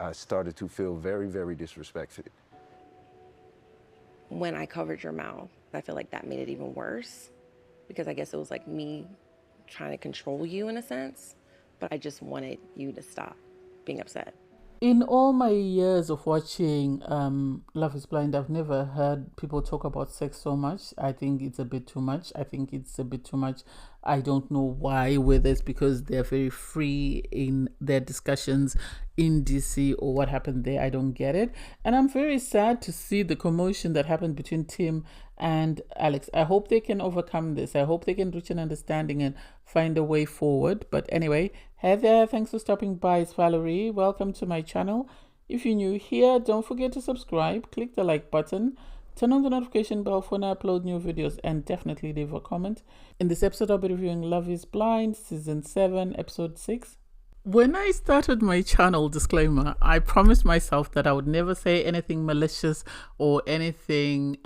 I started to feel very, very disrespected. When I covered your mouth, I feel like that made it even worse because I guess it was like me trying to control you in a sense, but I just wanted you to stop being upset. In all my years of watching Love is Blind, I've never heard people talk about sex so much. I think it's a bit too much. I think it's a bit too much. I don't know why, whether it's because they're very free in their discussions in DC or what happened there. I don't get it. And I'm very sad to see the commotion that happened between Tim and Alex. I hope they can overcome this. I hope they can reach an understanding and find a way forward. But anyway, hey there, thanks for stopping by. It's Valerie. Welcome to my channel. If you're new here, don't forget to subscribe, click the like button, turn on the notification bell for when I upload new videos, and definitely leave a comment. In this episode, I'll be reviewing Love is Blind, Season 7, Episode 6. When I started my channel, disclaimer, I promised myself that I would never say anything malicious or anything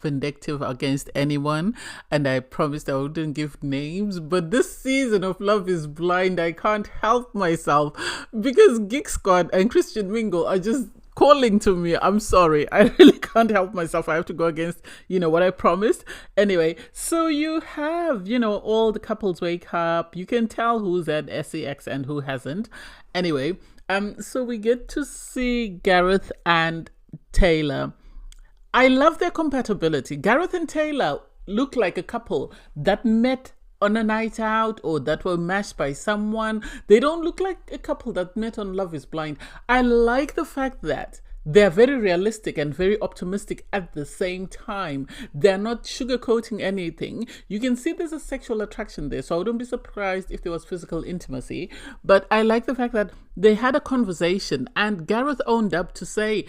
vindictive against anyone, and I promised I wouldn't give names. But this season of Love is Blind, I can't help myself because Geek Squad and Christian Mingle are just calling to me. I'm sorry, I really can't help myself. I have to go against what I promised. Anyway, so you have all the couples wake up. You can tell who's at sex and who hasn't. Anyway, so we get to see Gareth and Taylor. I love their compatibility. Gareth and Taylor look like a couple that met on a night out or that were matched by someone. They don't look like a couple that met on Love is Blind. I like the fact that they're very realistic and very optimistic at the same time. They're not sugarcoating anything. You can see there's a sexual attraction there, so I wouldn't be surprised if there was physical intimacy. But I like the fact that they had a conversation and Gareth owned up to say,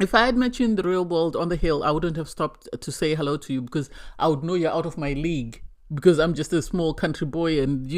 if I had met you in the real world on the hill, I wouldn't have stopped to say hello to you because I would know you're out of my league because I'm just a small country boy and,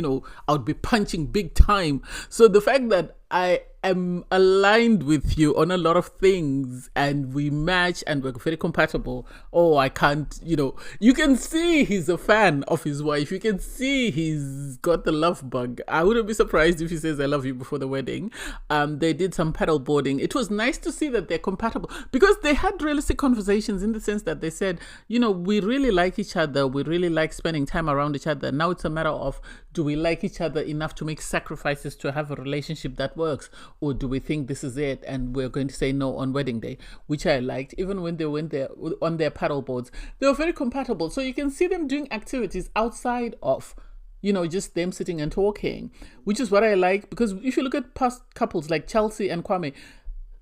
I would be punching big time. So the fact that I am aligned with you on a lot of things and we match and we're very compatible. Oh, I can't, you can see he's a fan of his wife. You can see he's got the love bug. I wouldn't be surprised if he says I love you before the wedding. They did some paddle boarding. It was nice to see that they're compatible because they had realistic conversations in the sense that they said, we really like each other. We really like spending time around each other. Now it's a matter of, do we like each other enough to make sacrifices to have a relationship that works? Or do we think this is it and we're going to say no on wedding day? Which I liked. Even when they went there on their paddle boards, they were very compatible. So you can see them doing activities outside of just them sitting and talking, which is what I like. Because if you look at past couples like Chelsea and Kwame,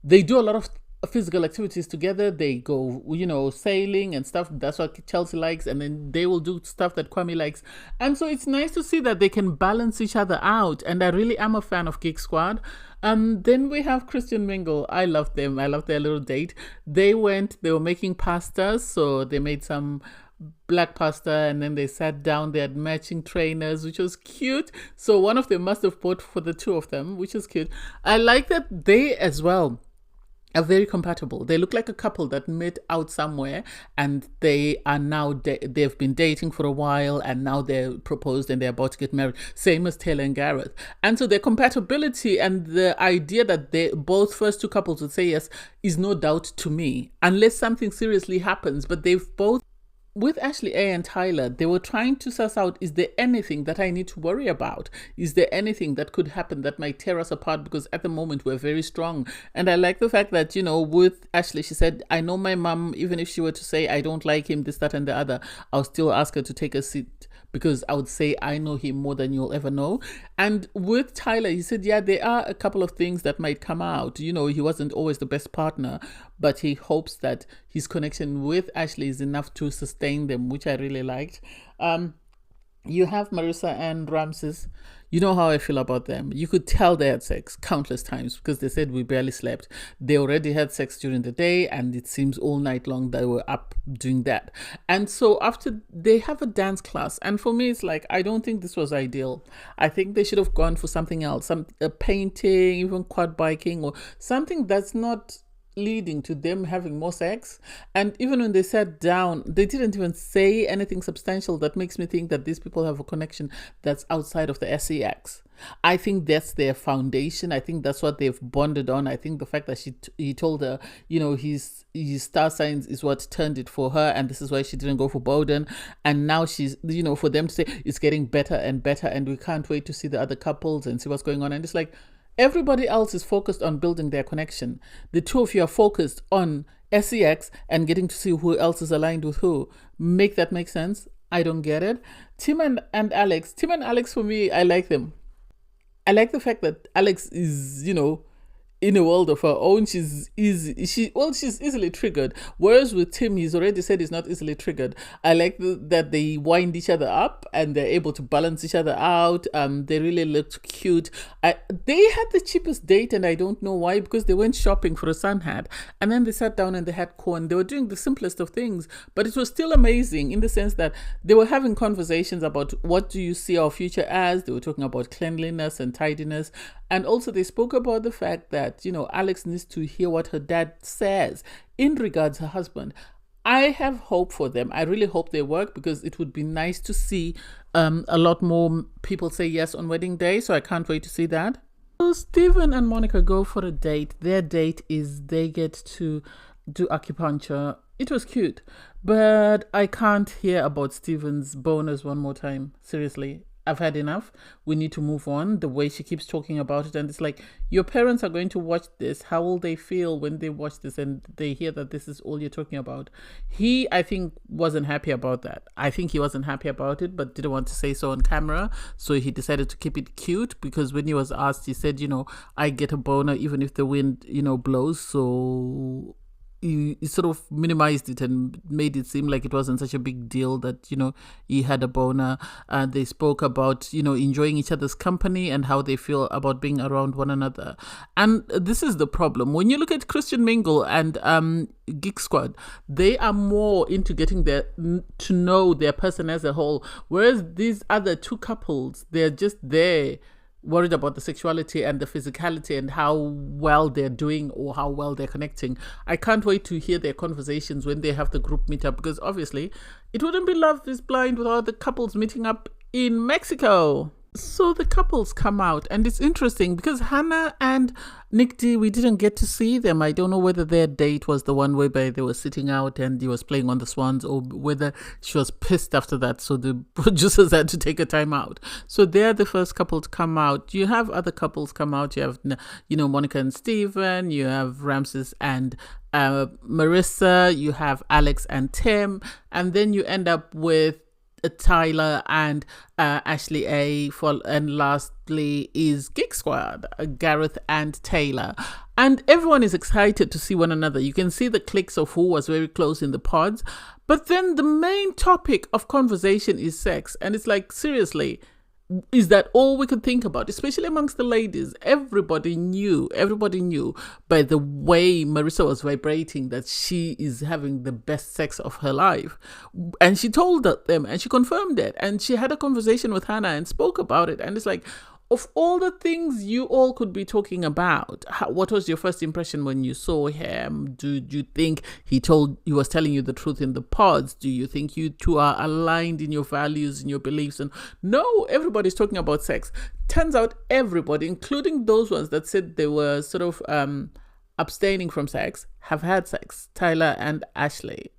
they do a lot of physical activities together. They go, sailing and stuff. That's what Chelsea likes. And then they will do stuff that Kwame likes. And so it's nice to see that they can balance each other out. And I really am a fan of Geek Squad. Then we have Christian Mingle. I love them. I love their little date. They were making pasta. So they made some black pasta and then they sat down. They had matching trainers, which was cute. So one of them must have bought for the two of them, which is cute. I like that they as well are very compatible. They look like a couple that met out somewhere and they are now they've been dating for a while and now they're proposed and they're about to get married, same as Taylor and Gareth. And so their compatibility and the idea that they both first two couples would say yes is no doubt to me, unless something seriously happens. But they've both, with Ashley A and Tyler, they were trying to suss out, is there anything that I need to worry about? Is there anything that could happen that might tear us apart? Because at the moment, we're very strong. And I like the fact that, with Ashley, she said, I know my mom, even if she were to say, I don't like him, this, that, and the other, I'll still ask her to take a seat because I would say I know him more than you'll ever know. And with Tyler, he said, yeah, there are a couple of things that might come out. He wasn't always the best partner, but he hopes that his connection with Ashley is enough to sustain them, which I really liked. You have Marissa and Ramses. You know how I feel about them. You could tell they had sex countless times because they said we barely slept. They already had sex during the day and it seems all night long they were up doing that. And so after they have a dance class, and for me it's like, I don't think this was ideal. I think they should have gone for something else, a painting, even quad biking or something that's not leading to them having more sex. And even when they sat down, they didn't even say anything substantial that makes me think that these people have a connection that's outside of the sex. I think that's their foundation. I think that's what they've bonded on. I think the fact that he told her, his star signs is what turned it for her, and this is why she didn't go for Bowden. And now she's, for them to say it's getting better and better, and we can't wait to see the other couples and see what's going on. And it's like, everybody else is focused on building their connection. The two of you are focused on sex and getting to see who else is aligned with who. Make that make sense? I don't get it. Tim and Alex. Tim and Alex, for me, I like them. I like the fact that Alex is, in a world of her own. She's easily triggered. Whereas with Tim, he's already said he's not easily triggered. I like that they wind each other up and they're able to balance each other out. They really looked cute. They had the cheapest date, and I don't know why, because they went shopping for a sun hat, and then they sat down and they had corn. They were doing the simplest of things, but it was still amazing in the sense that they were having conversations about what do you see our future as. They were talking about cleanliness and tidiness. And also they spoke about the fact that, Alex needs to hear what her dad says in regards to her husband. I have hope for them. I really hope they work, because it would be nice to see a lot more people say yes on wedding day. So I can't wait to see that. So Stephen and Monica go for a date. Their date is they get to do acupuncture. It was cute, but I can't hear about Stephen's bonus one more time. Seriously. I've had enough. We need to move on. The way she keeps talking about it, and it's like, your parents are going to watch this. How will they feel when they watch this and they hear that this is all you're talking about? He, I think, wasn't happy about that. I think he wasn't happy about it, but didn't want to say so on camera. So he decided to keep it cute, because when he was asked, he said, I get a boner even if the wind, blows. So he sort of minimized it and made it seem like it wasn't such a big deal that, he had a boner. They spoke about, enjoying each other's company and how they feel about being around one another. And this is the problem. When you look at Christian Mingle and Geek Squad, they are more into getting to know their person as a whole. Whereas these other two couples, they're just there worried about the sexuality and the physicality and how well they're doing or how well they're connecting. I can't wait to hear their conversations when they have the group meetup, because obviously it wouldn't be Love is Blind without the couples meeting up in Mexico. So the couples come out, and it's interesting because Hannah and Nick D, we didn't get to see them. I don't know whether their date was the one whereby they were sitting out and he was playing on the swans, or whether she was pissed after that, so the producers had to take a time out. So they're the first couple to come out. You have other couples come out. You have, Monica and Steven. You have Ramses and Marissa. You have Alex and Tim. And then you end up with Tyler and Ashley A. And lastly is Geek Squad, Gareth and Taylor. And everyone is excited to see one another. You can see the cliques of who was very close in the pods. But then the main topic of conversation is sex. And it's like, seriously, is that all we could think about? Especially amongst the ladies. Everybody knew by the way Marissa was vibrating that she is having the best sex of her life. And she told them, and she confirmed it. And she had a conversation with Hannah and spoke about it. And it's like, of all the things you all could be talking about, what was your first impression when you saw him? Do you think he was telling you the truth in the pods? Do you think you two are aligned in your values, in your beliefs? And no, everybody's talking about sex. Turns out everybody, including those ones that said they were sort of abstaining from sex, have had sex. Tyler and Ashley.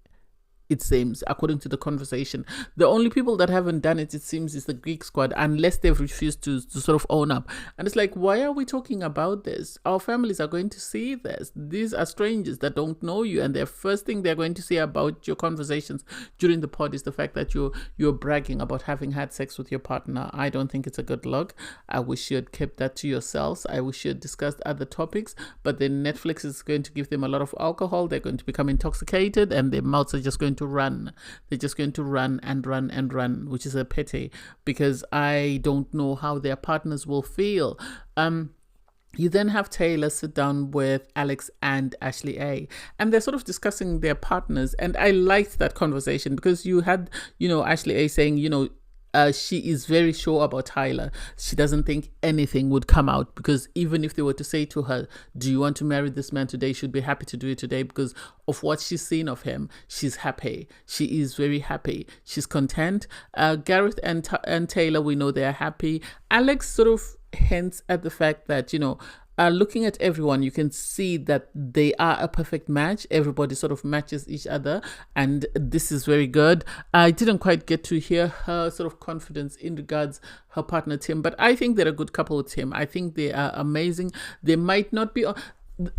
It seems, according to the conversation. The only people that haven't done it seems, is the Geek Squad, unless they've refused to sort of own up. And it's like, why are we talking about this? Our families are going to see this. These are strangers that don't know you, and the first thing they're going to see about your conversations during the pod is the fact that you're bragging about having had sex with your partner. I don't think it's a good look. I wish you had kept that to yourselves. I wish you had discussed other topics, but then Netflix is going to give them a lot of alcohol. They're going to become intoxicated, and their mouths are just going to run. They're just going to run and run and run, which is a pity, because I don't know how their partners will feel. You then have Taylor sit down with Alex and Ashley A. And they're sort of discussing their partners. And I liked that conversation, because you had, Ashley A saying, she is very sure about Tyler. She doesn't think anything would come out, because even if they were to say to her, do you want to marry this man today, she'd be happy to do it today because of what she's seen of him. She's happy. She is very happy. She's content. Gareth and Taylor, we know they're happy. Alex sort of hints at the fact that, looking at everyone, you can see that they are a perfect match. Everybody sort of matches each other, and this is very good. I didn't quite get to hear her sort of confidence in regards her partner Tim, but I think they're a good couple with Tim. I think they are amazing. They might not be...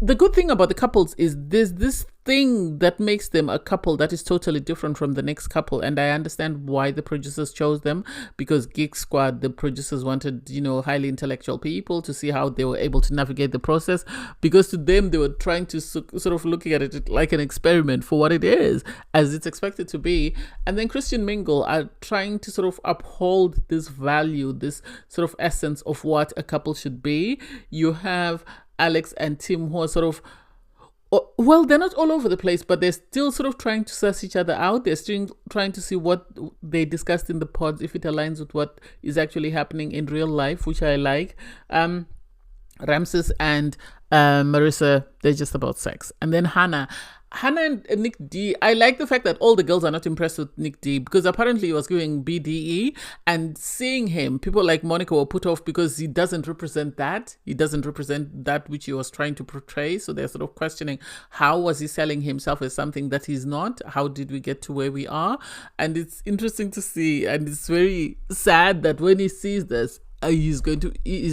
The good thing about the couples is there's this thing that makes them a couple that is totally different from the next couple, and I understand why the producers chose them, because Geek Squad, the producers wanted, highly intellectual people to see how they were able to navigate the process, because to them they were trying to sort of looking at it like an experiment for what it is, as it's expected to be. And then Christian Mingle are trying to sort of uphold this value, this sort of essence of what a couple should be. You have Alex and Tim who are sort of, well, they're not all over the place, but they're still sort of trying to suss each other out. They're still trying to see what they discussed in the pods, if it aligns with what is actually happening in real life, which I like. Ramses and Marissa, they're just about sex. And then Hannah and Nick D, I like the fact that all the girls are not impressed with Nick D, because apparently he was giving BDE, and seeing him, people like Monica were put off because he doesn't represent that. He doesn't represent that which he was trying to portray. So they're sort of questioning, how was he selling himself as something that he's not? How did we get to where we are? And it's interesting to see, and it's very sad that when he sees this, he's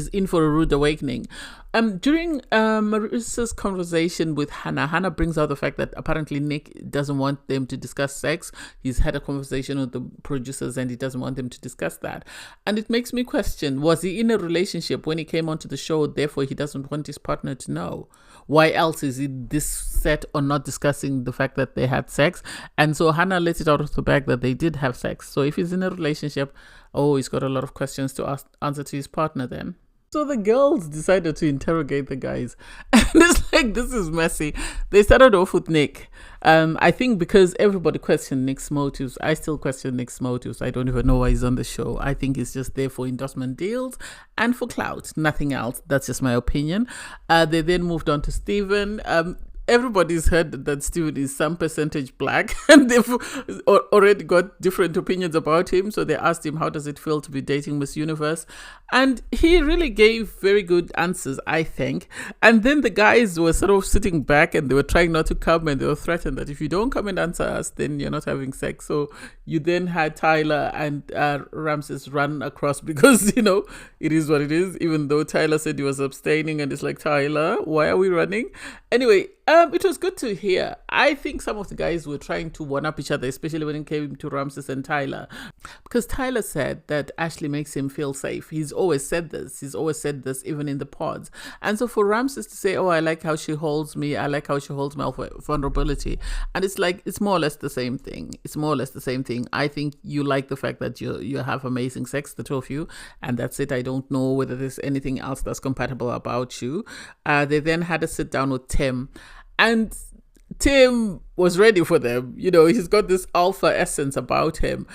in for a rude awakening. During Marissa's conversation with Hannah brings out the fact that apparently Nick doesn't want them to discuss sex. He's had a conversation with the producers and he doesn't want them to discuss that. And it makes me question, was he in a relationship when he came onto the show, therefore he doesn't want his partner to know? Why else is he this set on not discussing the fact that they had sex? And so Hannah let it out of the bag that they did have sex. So if he's in a relationship, he's got a lot of questions to answer to his partner then. So the girls decided to interrogate the guys. And it's like, this is messy. They started off with Nick. I think because everybody questioned Nick's motives. I still question Nick's motives. I don't even know why he's on the show. I think he's just there for endorsement deals and for clout. Nothing else. That's just my opinion. They then moved on to Steven. Everybody's heard that Steven is some percentage black, and they've already got different opinions about him. So they asked him, how does it feel to be dating Miss Universe? And he really gave very good answers, I think. And then the guys were sort of sitting back and they were trying not to come, and they were threatened that if you don't come and answer us, then you're not having sex. So you then had Tyler and Ramses run across because, it is what it is, even though Tyler said he was abstaining, and it's like, Tyler, why are we running? Anyway, it was good to hear. I think some of the guys were trying to one-up each other, especially when it came to Ramses and Tyler. Because Tyler said that Ashley makes him feel safe. He's always said this. He's always said this, even in the pods. And so for Ramses to say, I like how she holds me. I like how she holds my vulnerability. And it's like, it's more or less the same thing. It's more or less the same thing. I think you like the fact that you have amazing sex, the two of you. And that's it. I don't know whether there's anything else that's compatible about you. They then had a sit down with Tim. And Tim was ready for them. He's got this alpha essence about him.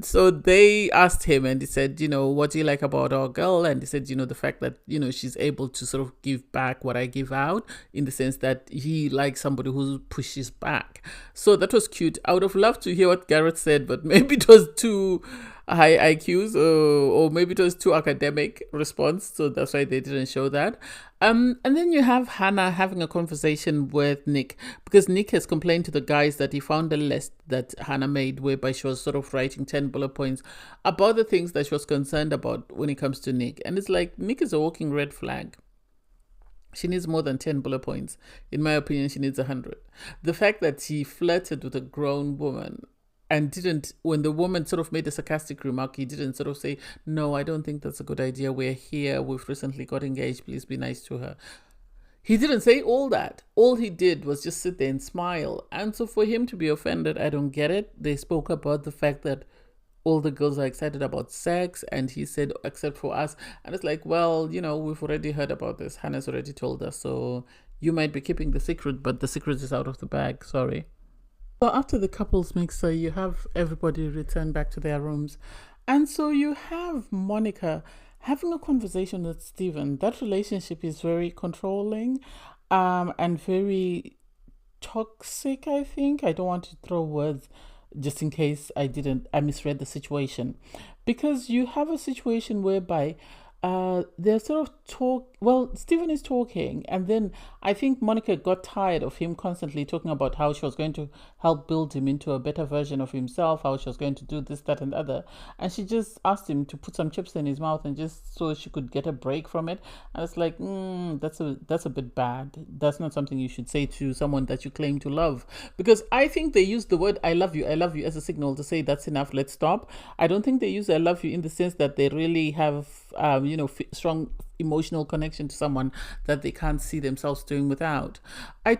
So they asked him and he said, what do you like about our girl? And he said, the fact that, she's able to sort of give back what I give out, in the sense that he likes somebody who pushes back. So that was cute. I would have loved to hear what Gareth said, but maybe it was too high IQs or maybe it was too academic response. So that's why they didn't show that. And then you have Hannah having a conversation with Nick, because Nick has complained to the guys that he found a list that Hannah made whereby she was sort of writing 10 bullet points about the things that she was concerned about when it comes to Nick. And it's like, Nick is a walking red flag. She needs more than 10 bullet points. In my opinion, she needs 100. The fact that he flirted with a grown woman and didn't, when the woman sort of made a sarcastic remark, he didn't sort of say, no, I don't think that's a good idea. We're here. We've recently got engaged. Please be nice to her. He didn't say all that. All he did was just sit there and smile. And so for him to be offended, I don't get it. They spoke about the fact that all the girls are excited about sex. And he said, except for us. And it's like, well, we've already heard about this. Hannah's already told us. So you might be keeping the secret, but the secret is out of the bag. Sorry. So after the couples mixer, you have everybody return back to their rooms. And so you have Monica having a conversation with Stephen. That relationship is very controlling, and very toxic, I think. I don't want to throw words just in case I misread the situation. Because you have a situation whereby they're sort of Stephen is talking, and then I think Monica got tired of him constantly talking about how she was going to help build him into a better version of himself, how she was going to do this, that, and the other. And she just asked him to put some chips in his mouth, and just so she could get a break from it. And it's like, that's a bit bad. That's not something you should say to someone that you claim to love. Because I think they use the word I love you as a signal to say that's enough, let's stop. I don't think they use I love you in the sense that they really have, strong emotional connection to someone that they can't see themselves doing without. I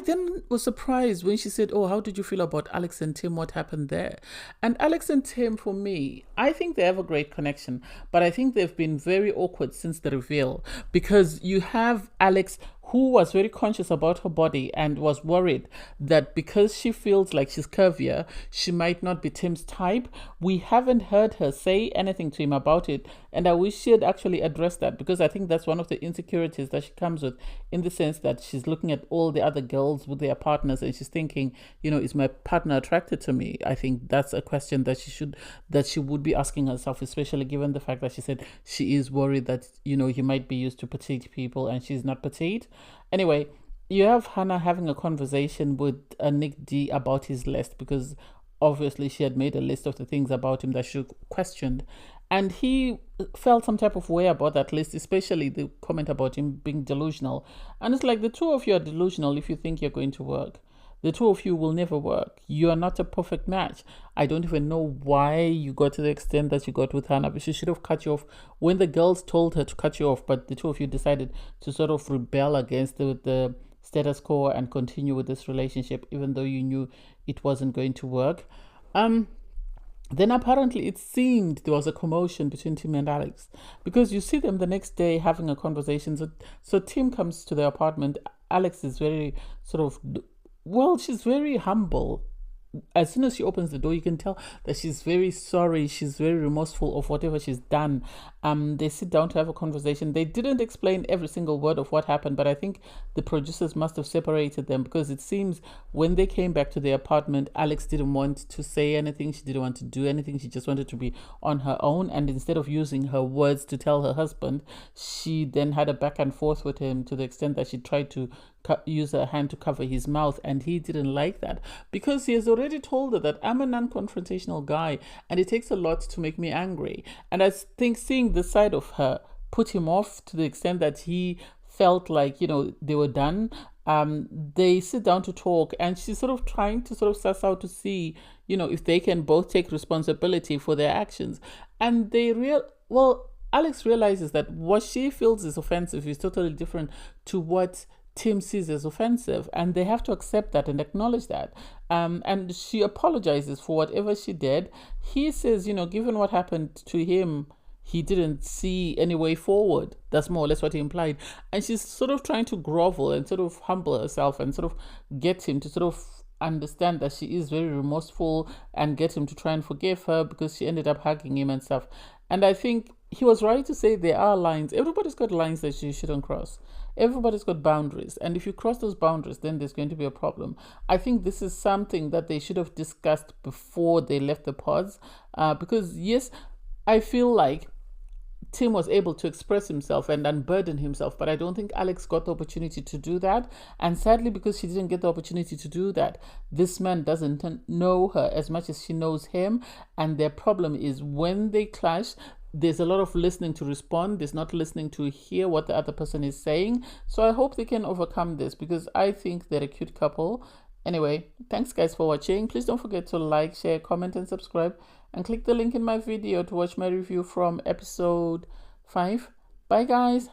then was surprised when she said, "Oh, how did you feel about Alex and Tim? What happened there?" And Alex and Tim, for me, I think they have a great connection, but I think they've been very awkward since the reveal, because you have Alex, who was very conscious about her body and was worried that because she feels like she's curvier, she might not be Tim's type. We haven't heard her say anything to him about it, and I wish she had actually addressed that, because I think that's one of the insecurities that she comes with, in the sense that she's looking at all the other girls with their partners and she's thinking, is my partner attracted to me? I think that's a question that she would be asking herself, especially given the fact that she said she is worried that he might be used to petite people and she's not petite. Anyway, you have Hannah having a conversation with Nick D about his list, because obviously she had made a list of the things about him that she questioned, and he felt some type of way about that list, especially the comment about him being delusional. And it's like, the two of you are delusional if you think you're going to work. The two of you will never work. You are not a perfect match. I don't even know why you got to the extent that you got with Hannah, but she should have cut you off when the girls told her to cut you off, but the two of you decided to sort of rebel against the status quo and continue with this relationship, even though you knew it wasn't going to work. Then apparently it seemed there was a commotion between Tim and Alex, because you see them the next day having a conversation. So Tim comes to the apartment. Alex is very she's very humble. As soon as she opens the door, you can tell that she's very sorry. She's very remorseful of whatever she's done. They sit down to have a conversation. They didn't explain every single word of what happened, but I think the producers must have separated them, because it seems when they came back to the apartment, Alex didn't want to say anything. She didn't want to do anything. She just wanted to be on her own. And instead of using her words to tell her husband, she then had a back and forth with him, to the extent that she tried to use her hand to cover his mouth, and he didn't like that, because he has already told her that I'm a non-confrontational guy and it takes a lot to make me angry. And I think seeing this side of her put him off, to the extent that he felt like they were done. They sit down to talk, and she's sort of trying to suss out to see if they can both take responsibility for their actions. And Alex realizes that what she feels is offensive is totally different to what Tim sees as offensive, and they have to accept that and acknowledge that. And she apologizes for whatever she did. He says, given what happened to him, he didn't see any way forward. That's more or less what he implied. And she's sort of trying to grovel and sort of humble herself and sort of get him to sort of understand that she is very remorseful, and get him to try and forgive her, because she ended up hugging him and stuff. And I think he was right to say there are lines. Everybody's got lines that you shouldn't cross. Everybody's got boundaries. And if you cross those boundaries, then there's going to be a problem. I think this is something that they should have discussed before they left the pods. Because yes, I feel like Tim was able to express himself and unburden himself, but I don't think Alex got the opportunity to do that. And sadly, because she didn't get the opportunity to do that, this man doesn't know her as much as she knows him. And their problem is, when they clash, there's a lot of listening to respond. There's not listening to hear what the other person is saying. So I hope they can overcome this, because I think they're a cute couple. Anyway, thanks guys for watching. Please don't forget to like, share, comment, and subscribe. And click the link in my video to watch my review from episode 5. Bye guys.